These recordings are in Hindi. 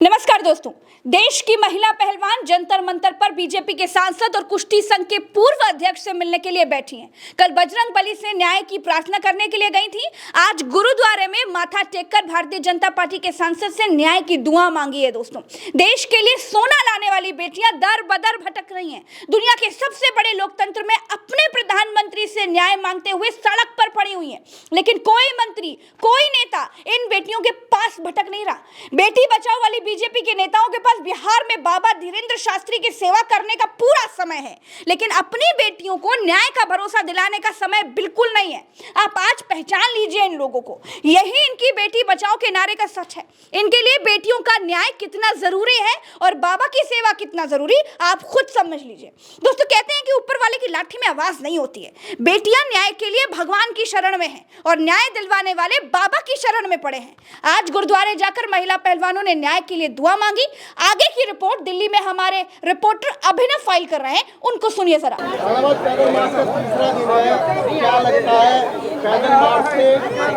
नमस्कार दोस्तों, देश की महिला पहलवान जंतर मंतर पर बीजेपी के सांसद और कुश्ती संघ के पूर्व अध्यक्ष से मिलने के लिए बैठी हैं। कल बजरंग बली से न्याय की प्रार्थना करने के लिए गई थी। आज गुरुद्वारे में माथा टेककर भारतीय जनता पार्टी के सांसद से न्याय की दुआ मांगी है। दोस्तों, देश के लिए सोना लाने वाली बेटियां दर बदर भटक रही हैं। दुनिया के सबसे बड़े लोकतंत्र में अपने प्रधानमंत्री से न्याय मांगते हुए सड़क पर पड़ी हुई है, लेकिन कोई मंत्री, कोई नेता इन बेटियों के पास भटक नहीं रहा। बेटी बचाओ वाली बीजेपी के नेताओं के पास बिहार में बाबा धीरेन्द्र शास्त्री की सेवा करने का पूरा समय है, लेकिन अपनी बेटियों को न्याय का भरोसा दिलाने का समय बिल्कुल नहीं है। आप आज पहचान लीजिए इन लोगों को। यही इनकी बेटी बचाओ के नारे का सच है। इनके लिए बेटियों का न्याय कितना जरूरी है और बाबा की सेवा कितना जरूरी, आप खुद समझ लीजिए। दोस्तों, कहते हैं कि ऊपर वाले की लाठी में आवाज नहीं होती है। बेटियां न्याय के लिए भगवान की शरण में हैं और न्याय दिलवाने वाले बाबा की शरण में पड़े हैं। आज गुरुद्वारे जाकर महिला पहलवानों ने न्याय के लिए दुआ मांगी। आगे की रिपोर्ट दिल्ली में हमारे रिपोर्टर अभिनव फाइल कर रहे हैं, उनको सुनिए जरा। पैदल मार्च का तीसरा दिन है, क्या लगता है पैदल मार्च से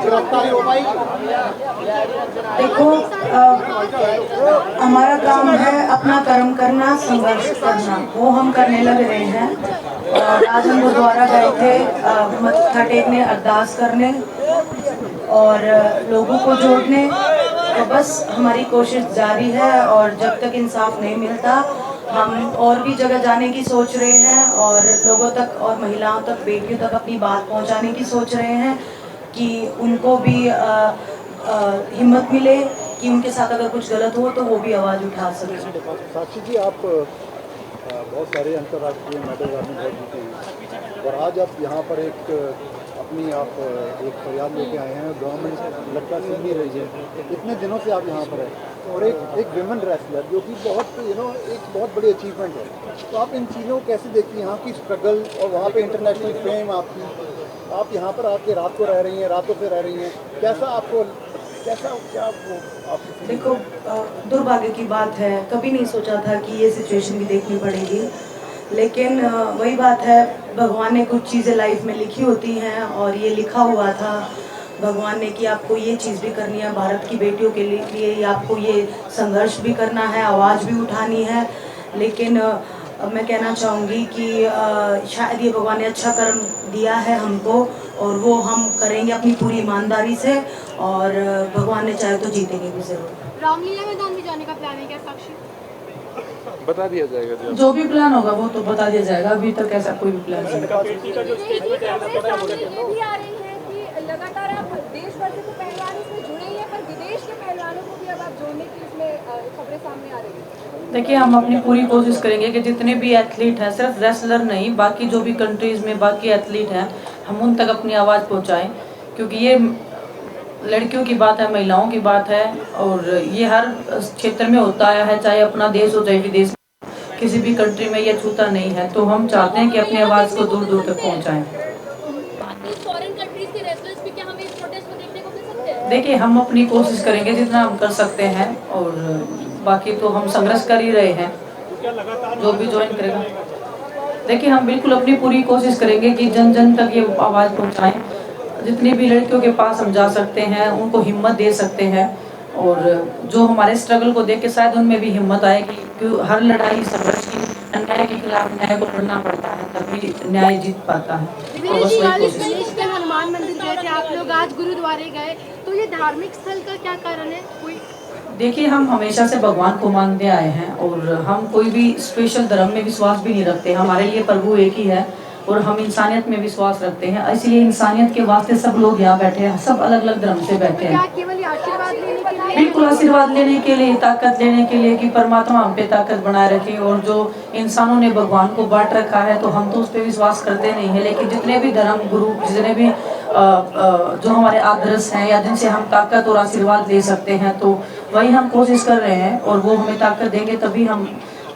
गिरफ्तारी हो पाई? देखो, हमारा काम है अपना कर्म करना, संघर्ष करना, वो हम करने लग रहे हैं। और आज हम गुरुद्वारा गए थे मत्था टेकने, अरदास करने और लोगों को जोड़ने। तो बस हमारी कोशिश जारी है और जब तक इंसाफ नहीं मिलता हम और भी जगह जाने की सोच रहे हैं और लोगों तक और महिलाओं तक, बेटियों तक अपनी बात पहुंचाने की सोच रहे हैं कि उनको भी हिम्मत मिले कि उनके साथ अगर कुछ गलत हो तो वो भी आवाज़ उठा सकें। साक्षी जी, आप बहुत सारे अंतर्राष्ट्रीय मेडल आपने जीते हैं और आज आप यहाँ पर आप एक फरियाद लेके आए हैं। गवर्नमेंट लगता सुन नहीं रही है। इतने दिनों से आप यहाँ पर हैं और एक विमेन रेसलर जो कि बहुत एक बहुत बड़ी अचीवमेंट है। तो आप इन चीज़ों को कैसे देखती हैं, यहाँ की स्ट्रगल और वहाँ पे इंटरनेशनल फेम आपकी, आप यहाँ पर आके रात को रह रही हैं, रातों से रह रही हैं, देखो, दुर्भाग्य की बात है, कभी नहीं सोचा था कि ये सिचुएशन भी देखनी पड़ेगी, लेकिन वही बात है, भगवान ने कुछ चीज़ें लाइफ में लिखी होती हैं और ये लिखा हुआ था भगवान ने कि आपको ये चीज़ भी करनी है भारत की बेटियों के लिए, आपको ये संघर्ष भी करना है, आवाज़ भी उठानी है। लेकिन मैं कहना चाहूँगी कि शायद ये भगवान ने अच्छा कर्म दिया है हमको और वो हम करेंगे अपनी पूरी ईमानदारी से और भगवान ने चाहे तो जीतेंगे भी जरूर। रामलीला मैदान में जाने का प्लान है क्या साक्षी? बता दिया जाएगा, जो भी प्लान होगा वो तो बता दिया जाएगा। अभी तक ऐसा कोई भी प्लान नहीं है। लगातार आप देश भर से तो पहलवान इसमें जुड़े ही हैं, पर विदेश के पहलवानों को भी अब आप जोड़ने की इसमें खबरें सामने आ रही हैं। देखिए, हम अपनी पूरी कोशिश करेंगे कि जितने भी एथलीट हैं, सिर्फ रेसलर नहीं, बाकी जो भी कंट्रीज़ में बाकी एथलीट हैं, हम उन तक अपनी आवाज़ पहुंचाएं, क्योंकि ये लड़कियों की बात है, महिलाओं की बात है और ये हर क्षेत्र में होता है, चाहे अपना देश हो चाहे विदेश, किसी भी कंट्री में ये छूता नहीं है। तो हम चाहते हैं कि अपनी आवाज़ को दूर दूर तक पहुँचाएँ। देखिए, हम अपनी कोशिश करेंगे जितना हम कर सकते हैं और बाकी तो हम संघर्ष कर ही रहे हैं। जो भी ज्वाइन करेगा, देखिए हम बिल्कुल अपनी पूरी कोशिश करेंगे कि जन जन तक ये आवाज़ पहुंचाएं। जितनी भी लड़कियों के पास हम जा सकते हैं, उनको हिम्मत दे सकते हैं और जो हमारे स्ट्रगल को देख के शायद उनमें भी हिम्मत आएगी कि हर लड़ाई संघर्ष की, अन्याय के खिलाफ न्याय को लड़ना पड़ता है, तभी न्याय जीत पाता है। हनुमान मंदिर गए थे आप लोग, आज गुरुद्वारे गए, तो ये धार्मिक स्थल का क्या कारण है? कोई देखिए, हम हमेशा से भगवान को मानते आए हैं और हम कोई भी स्पेशल धर्म में विश्वास भी नहीं रखते। हमारे लिए प्रभु एक ही है और हम इंसानियत में विश्वास रखते हैं, इसलिए इंसानियत के वास्ते सब लोग यहाँ बैठे हैं, सब अलग अलग धर्म से बैठे हैं। केवल आशीर्वाद लेने के लिए? बिल्कुल आशीर्वाद लेने के लिए, ताकत लेने के लिए कि परमात्मा हम पे ताकत बनाए रखे। और जो इंसानों ने भगवान को बांट रखा है तो हम तो उस पर विश्वास करते नहीं है, लेकिन जितने भी धर्म गुरु, जितने भी जो हमारे आदर्श हैं या जिनसे हम ताकत और आशीर्वाद ले सकते हैं, तो वही हम कोशिश कर रहे हैं और वो हमें ताकत देंगे तभी हम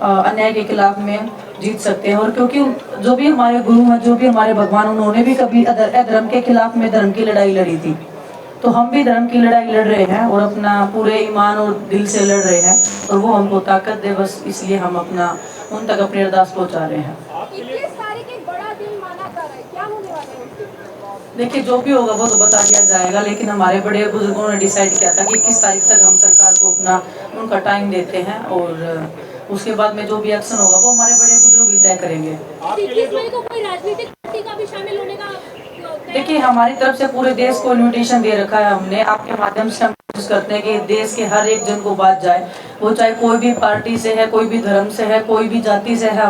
अन्याय के खिलाफ में जीत सकते हैं। और क्योंकि जो भी हमारे गुरु हैं, जो भी हमारे भगवान, उन्होंने भी कभी अधर्म के खिलाफ में धर्म की लड़ाई लड़ी थी, तो हम भी धर्म की लड़ाई लड़ रहे हैं और अपना पूरे ईमान और दिल से लड़ रहे हैं और वो हमको ताकत दे, बस इसलिए हम अपना उन तक अपनी अरदास पहुँचा रहे हैं। देखिए, जो भी होगा वो तो बता दिया जाएगा, लेकिन हमारे बड़े बुजुर्गों ने डिसाइड किया था कि 21 तारीख तक हम सरकार को अपना उनका टाइम देते हैं और उसके बाद में जो भी एक्शन होगा वो हमारे बड़े बुजुर्ग ही तय करेंगे। 21 मई को कोई राजनीतिक पार्टी का भी शामिल होने का देखिए, हमारी तरफ से पूरे देश को इन्विटेशन दे रखा है हमने। आपके माध्यम से हम कोशिश करते हैं कि देश के हर एक जन को बात जाए, वो चाहे कोई भी पार्टी से है, कोई भी धर्म से है, कोई भी जाति से है,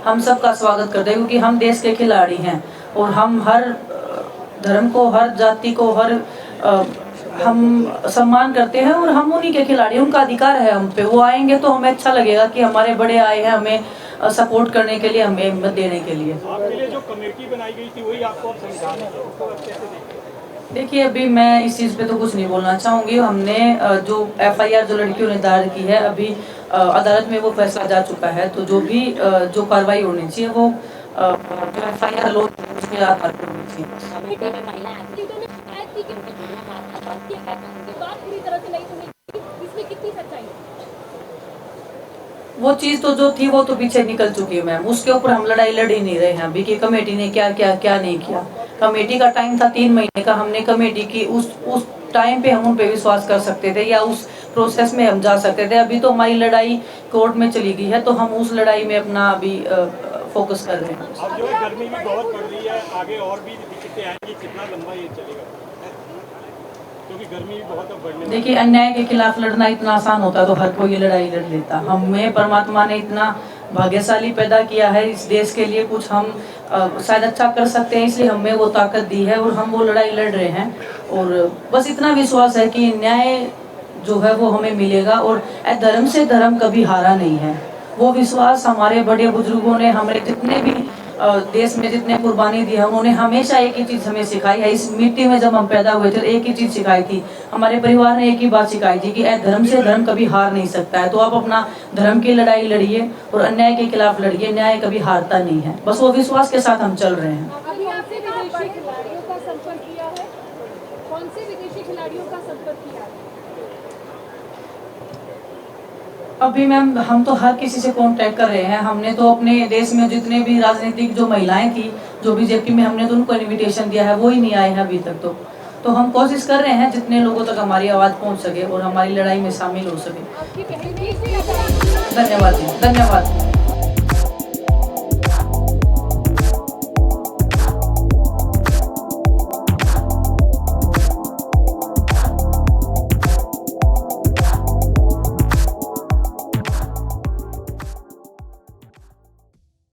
हम सबका स्वागत करते हैं क्योंकि हम देश के खिलाड़ी हैं और हम हर धर्म को, हर जाति को, हम सम्मान करते हैं और हम उन्हीं के खिलाड़ी, उनका अधिकार है हम पे। वो आएंगे तो हमें अच्छा लगेगा कि हमारे बड़े आए हैं हमें सपोर्ट करने के लिए, हमें हिम्मत देने के लिए। आपके लिए जो कमेटी बनाई गई थी वही आपको अब समझाना है, उसको अब कैसे देखें? देखिए, अभी मैं इस चीज़ पे तो कुछ नहीं बोलना चाहूँगी। हमने जो FIR जो लड़कियों ने दायर की है, अभी अदालत में वो फैसला जा चुका है, तो जो भी जो कार्रवाई होनी चाहिए वो जो FIR लो उसके आधार पर होनी चाहिए। कमेटी में महिला एथलीटों ने शिकायत की कि बात पूरी तरह से नहीं सुनी, इसमें कितनी सच्चाई है? वो चीज़ तो जो थी वो तो पीछे निकल चुकी है मैम, उसके ऊपर हम लड़ाई लड़ ही नहीं रहे हैं अभी कि कमेटी ने क्या क्या क्या नहीं किया। कमेटी का टाइम था 3 महीने का, हमने कमेटी की उस टाइम पे हम उन पे विश्वास कर सकते थे या उस प्रोसेस में हम जा सकते थे। अभी तो हमारी लड़ाई कोर्ट में चली गई है, तो हम उस लड़ाई में अपना अभी फोकस कर रहे हैं। अब जो है गर्मी भी बहुत बढ़ रही है, आगे और भी दिक्कतें आएंगी, कितना लंबा ये चलेगा? क्योंकि गर्मी भी बहुत अब बढ़ने। देखिए, अन्याय के खिलाफ लड़ना इतना आसान होता तो हर कोई ये लड़ाई लड़ लेता। हमें परमात्मा ने इतना भाग्यशाली पैदा किया है इस देश के लिए, कुछ हम शायद अच्छा कर सकते हैं, इसलिए हमें वो ताकत दी है और हम वो लड़ाई लड़ रहे हैं। और बस इतना विश्वास है कि न्याय जो है वो हमें मिलेगा और धर्म से धर्म कभी हारा नहीं है। वो विश्वास हमारे बड़े बुजुर्गों ने, हमारे जितने भी देश में जितने कुर्बानी दी है, उन्होंने हमेशा एक ही चीज हमें सिखाई है। इस मिट्टी में जब हम पैदा हुए थे एक ही चीज सिखाई थी, हमारे परिवार ने एक ही बात सिखाई थी कि धर्म से धर्म कभी हार नहीं सकता है। तो आप अपना धर्म की लड़ाई लड़िए और अन्याय के खिलाफ लड़िए, न्याय कभी हारता नहीं है। बस वो विश्वास के साथ हम चल रहे हैं। अभी आपसे विदेशी खिलाड़ियों का संपर्क किया है? कौन से विदेशी खिलाड़ियों का संपर्क किया है? अभी मैम हम तो हर किसी से कांटेक्ट कर रहे हैं। हमने तो अपने देश में जितने भी राजनीतिक जो महिलाएं थी जो बीजेपी में, हमने तो उनको इनविटेशन दिया है, वो ही नहीं आए हैं अभी तक। तो हम कोशिश कर रहे हैं जितने लोगों तक हमारी आवाज़ पहुंच सके और हमारी लड़ाई में शामिल हो सके। आपकी पहली धन्यवाद जी, धन्यवाद।